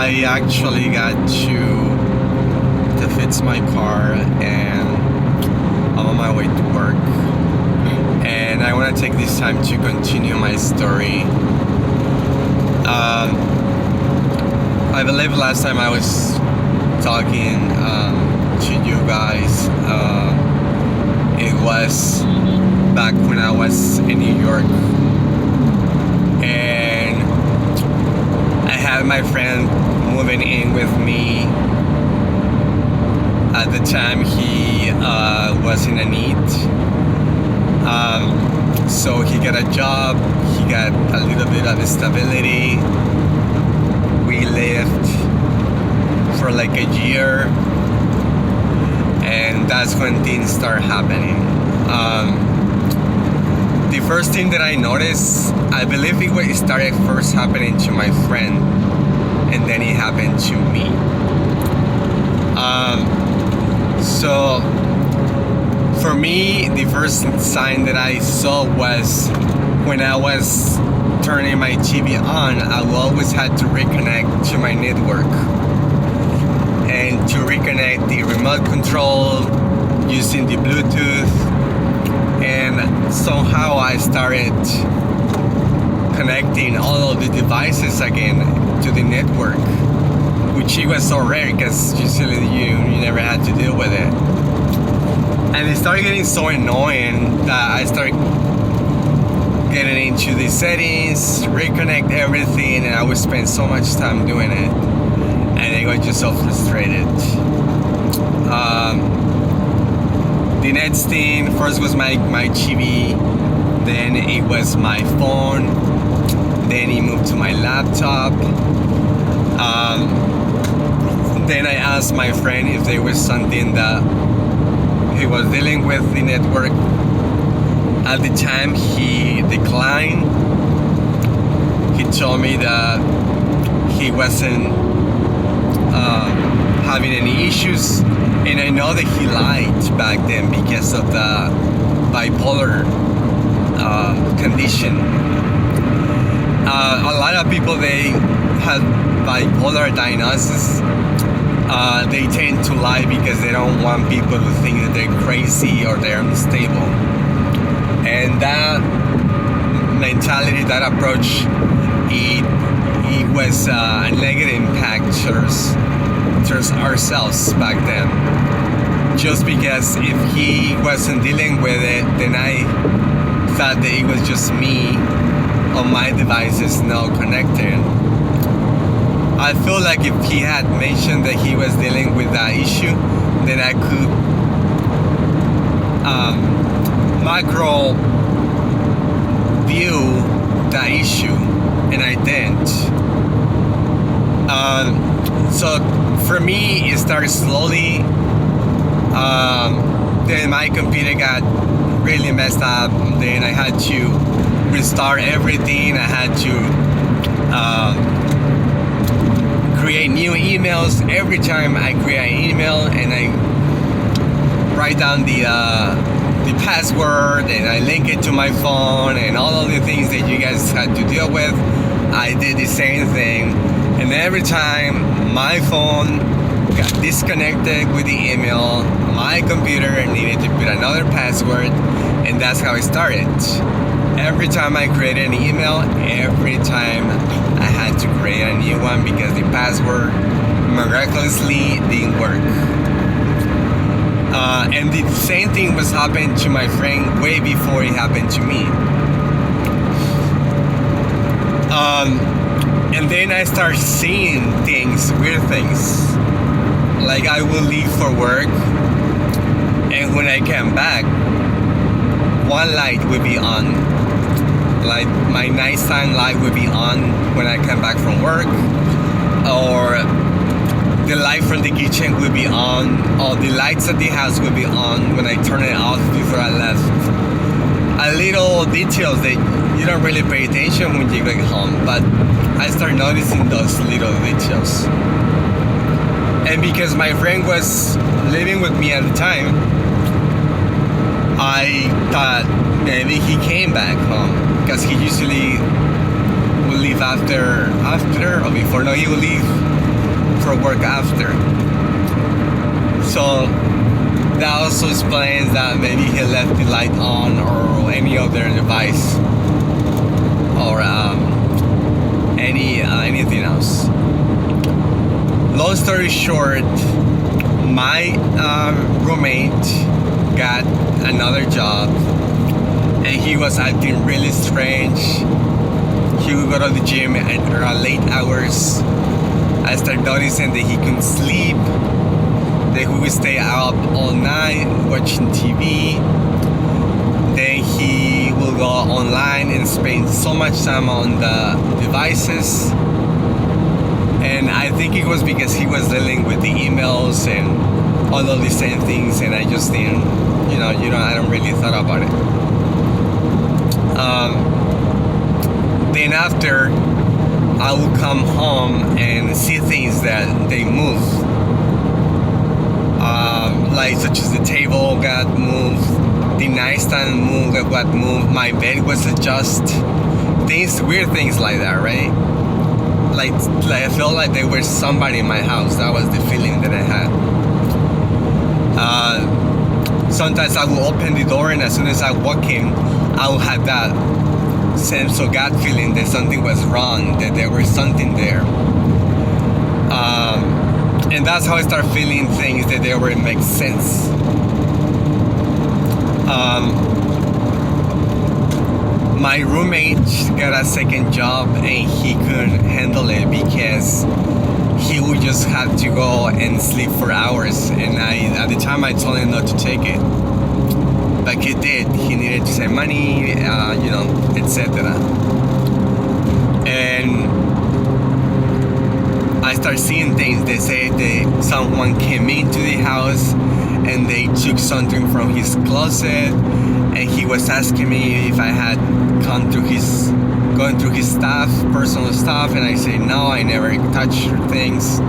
I actually got to fix my car, and I'm on my way to work. And I want to take this time to continue my story. I believe last time I was talking to you guys, it was back when I was in New York, and I had my friend moving in with me. At the time, he was in a need, so he got a job, he got a little bit of stability. We lived for like a year, and that's when things start happening. The first thing that I noticed, I believe it started first happening to my friend, and then it happened to me. So for me, the first sign that I saw was when I was turning my TV on, I always had to reconnect to my network. And to reconnect the remote control using the Bluetooth, and somehow I started connecting all of the devices again to the network, which it was so rare because usually you never had to deal with it. And it started getting so annoying that I started getting into the settings, reconnect everything, and I would spend so much time doing it, and I got just so frustrated. The next thing, first was my TV, then it was my phone, then it moved to my laptop. Then I asked my friend if there was something that he was dealing with the network. At the time, he declined. He told me that he wasn't having any issues, and I know that he lied back then because of the bipolar condition. A lot of people, they have bipolar diagnosis. They tend to lie because they don't want people to think that they're crazy or they're unstable. And that mentality, that approach, it was a negative impact towards ourselves back then. Just because if he wasn't dealing with it, then I thought that it was just me on my devices not connected. I feel like if he had mentioned that he was dealing with that issue, then I could macro view that issue, and I didn't. So for me, it started slowly. Then my computer got really messed up. Then I had to restart everything. I had to create new emails. Every time I create an email and I write down the password and I link it to my phone and all of the things that you guys had to deal with, I did the same thing. And every time my phone got disconnected with the email, my computer needed to put another password, and that's how it started. Every time I created an email, every time I had to create a new one because the password miraculously didn't work. And the same thing was happening to my friend way before it happened to me. And then I start seeing things, weird things. Like I will leave for work, and when I came back, one light would be on. Like my nighttime light would be on when I come back from work, or the light from the kitchen would be on, or the lights at the house would be on when I turn it off before I left. A little details that you don't really pay attention when you get home, but I start noticing those little details. And because my friend was living with me at the time, I thought maybe he came back home, because he usually would leave after or before. No, he would leave for work after. So that also explains that maybe he left the light on or any other device or anything else. Long story short, my roommate got another job and he was acting really strange. He would go to the gym at late hours. I started noticing that he couldn't sleep, that he would stay up all night watching TV. Then he will go online and spend so much time on the devices. And I think it was because he was dealing with the emails and all of the same things, and I just didn't, I don't really thought about it. Then after, I will come home and see things that they move. Like such as the table got moved, the nightstand got moved, my bed was adjusted, weird things like that, right? Like I felt like there was somebody in my house. That was the feeling that I had. Sometimes I will open the door and as soon as I walk in, I will have that sense of gut feeling that something was wrong, that there was something there. And that's how I start feeling things that they were make sense. My roommate got a second job and he couldn't handle it because he would just have to go and sleep for hours. And at the time I told him not to take it, but he did. He needed to save money, etc. And I start seeing things. They say that someone came into the house and they took something from his closet, and he was asking me if I had gone through his stuff, personal stuff, and I say no, I never touched things.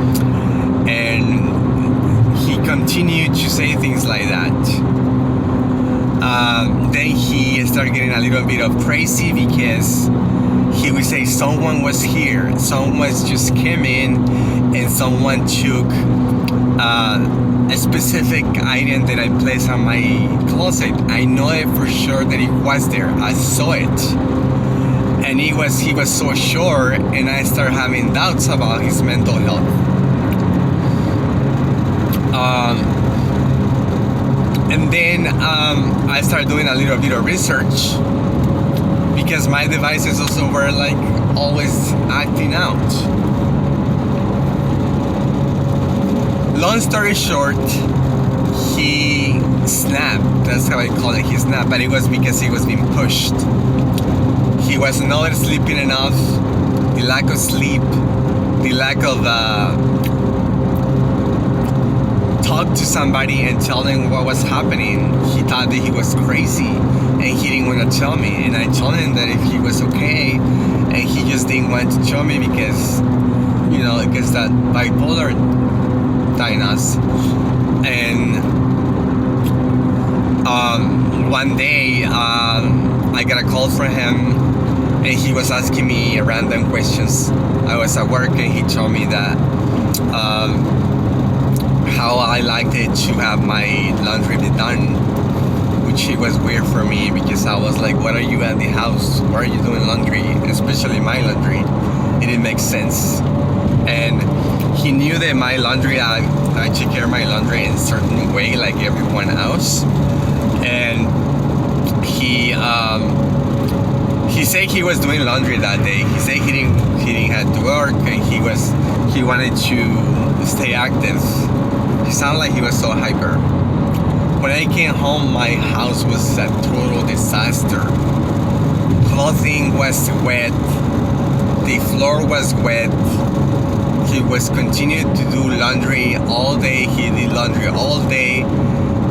And he continued to say things like that. Then he started getting a little bit of crazy because he would say someone was here, someone just came in and someone took a specific item that I placed on my closet. I know it for sure that it was there. I saw it. And he was so sure, and I started having doubts about his mental health. And then I started doing a little bit of research because my devices also were like always acting out. Long story short, he snapped. That's how I call it. He snapped, but it was because he was being pushed. He was not sleeping enough. The lack of sleep, the lack of talk to somebody and tell him what was happening. He thought that he was crazy and he didn't want to tell me. And I told him that if he was okay, and he just didn't want to tell me because, because that bipolar diagnosis. And one day I got a call from him and he was asking me random questions. I was at work and he told me that how I liked it to have my laundry be done, which it was weird for me because I was like, what are you at the house? Why are you doing laundry? Especially my laundry. It didn't make sense. And he knew that my laundry, I take care of my laundry in a certain way like everyone else. And he said he was doing laundry that day. He said he didn't have to work and he wanted to stay active. He sounded like he was so hyper. When I came home, my house was a total disaster. Clothing was wet. The floor was wet. He was continuing to do laundry all day. He did laundry all day.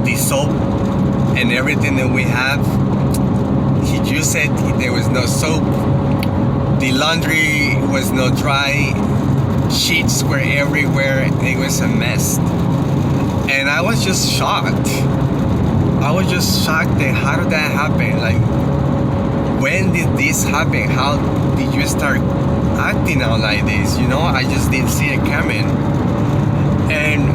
The soap and everything that we have, he just said there was no soap. The laundry was not dry. Sheets were everywhere. It was a mess. And I was just shocked. I was just shocked that how did that happen? Like, when did this happen? How did you start acting out like this? I just didn't see it coming. And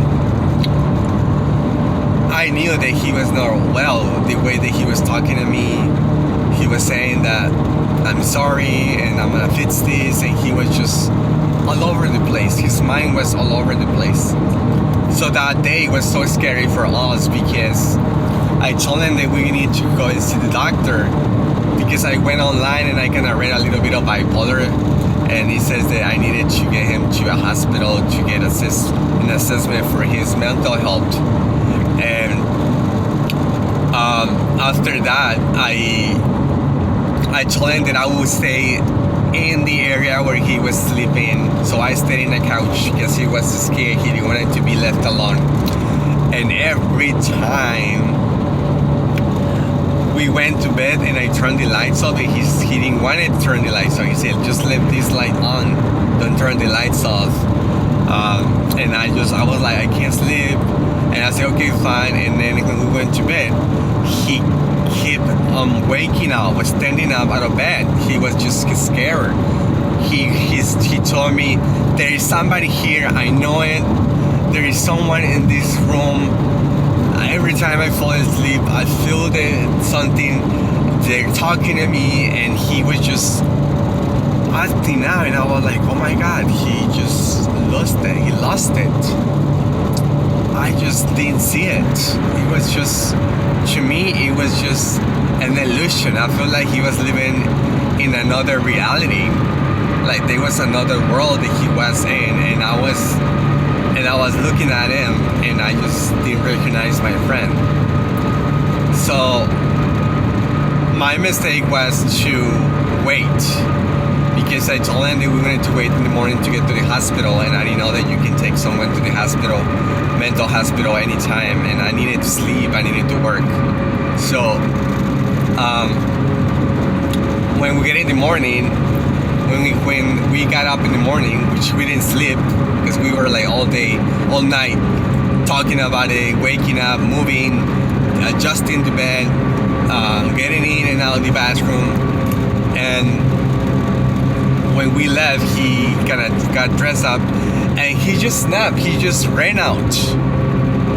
I knew that he was not well. The way that he was talking to me, he was saying that I'm sorry and I'm gonna fix this, and he was just all over the place. His mind was all over the place. So that day was so scary for us because I told him that we need to go and see the doctor, because I went online and I kind of read a little bit of bipolar, and he says that I needed to get him to a hospital to get an assessment for his mental health. And after that, I told him that I would stay in the area where he was sleeping. So I stayed in the couch because he was scared. He didn't want to be left alone. And every time we went to bed and I turned the lights off, and he didn't want to turn the lights off. He said, just leave this light on, don't turn the lights off. And I was like, I can't sleep. And I said, okay, fine. And then when we went to bed, he kept waking up, was standing up out of bed. He was just scared. He told me, there is somebody here, I know it. There is someone in this room. Every time I fall asleep, I feel that something, they're talking to me, and he was just acting out, and I was like, oh my God, he just lost it. He lost it. I just didn't see it. It was just, to me, it was just an illusion. I felt like he was living in another reality. Like there was another world that he was in, and I was looking at him, and I just didn't recognize my friend. So my mistake was to wait, because I told him that we wanted to wait in the morning to get to the hospital, and I didn't know that you can take someone to the hospital, mental hospital, anytime, and I needed to sleep, I needed to work. So when we get in the morning, when we got up in the morning, which we didn't sleep because we were like all day, all night talking about it, waking up, moving, adjusting the bed, getting in and out of the bathroom. And when we left, he kind of got dressed up and he just snapped. He just ran out.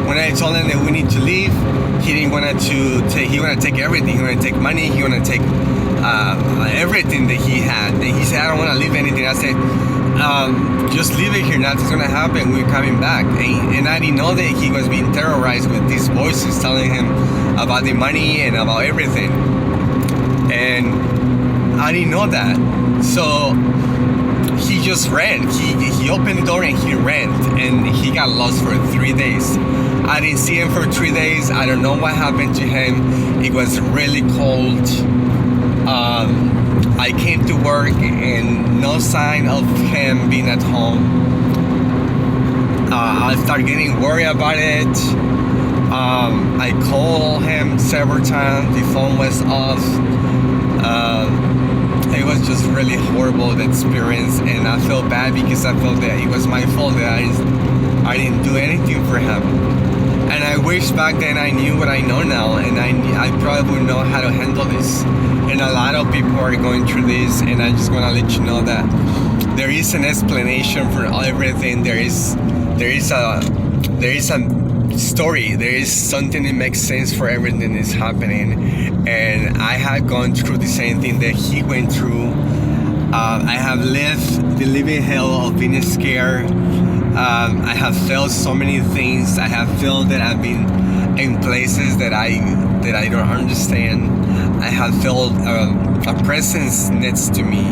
When I told him that we need to leave, he didn't want to take. He wanted to take everything. He wanted to take money. He wanted to take everything that he had. And he said, I don't want to leave anything. I said, just leave it here. Nothing's gonna happen. We're coming back. And I didn't know that he was being terrorized with these voices telling him about the money and about everything. And I didn't know that. So he just ran. He opened the door and he ran, and he got lost for 3 days. I didn't see him for 3 days. I don't know what happened to him. It was really cold. I came to work and no sign of him being at home. I started getting worried about it. I called him several times. The phone was off. It was just really horrible, the experience, and I felt bad because I felt that it was my fault that I didn't do anything for him. And I wish back then I knew what I know now, and I probably would know how to handle this. And a lot of people are going through this, and I just want to let you know that there is an explanation for everything. There is a story. There is something that makes sense for everything that's happening. And I had gone through the same thing that he went through. I have lived the living hell of being scared. I have felt so many things. I have felt that I've been in places that I don't understand. I have felt a presence next to me.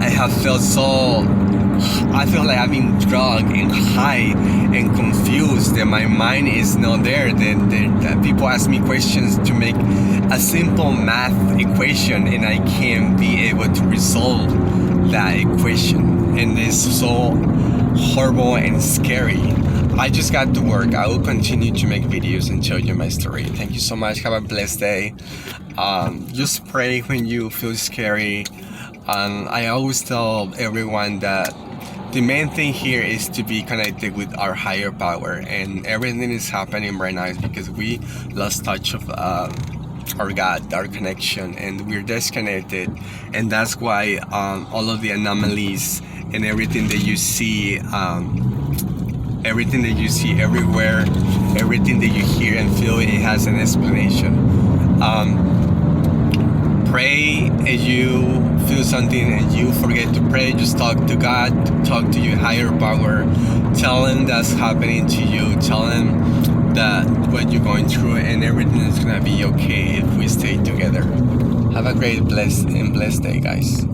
I feel like I've been drugged and high and confused, that my mind is not there. That people ask me questions to make a simple math equation, and I can't be able to resolve that equation. And it's so horrible and scary. I just got to work. I will continue to make videos and tell you my story. Thank you so much. Have a blessed day. Just pray when you feel scary. I always tell everyone that the main thing here is to be connected with our higher power, and everything is happening right now is because we lost touch of our God, our connection, and we're disconnected. And that's why all of the anomalies and everything that you see Everything that you see everywhere, everything that you hear and feel, it has an explanation. Pray as you feel something and you forget to pray. Just talk to God, talk to your higher power. Tell Him that's happening to you. Tell Him that what you're going through, and everything is gonna be okay if we stay together. Have a great, blessed day, guys.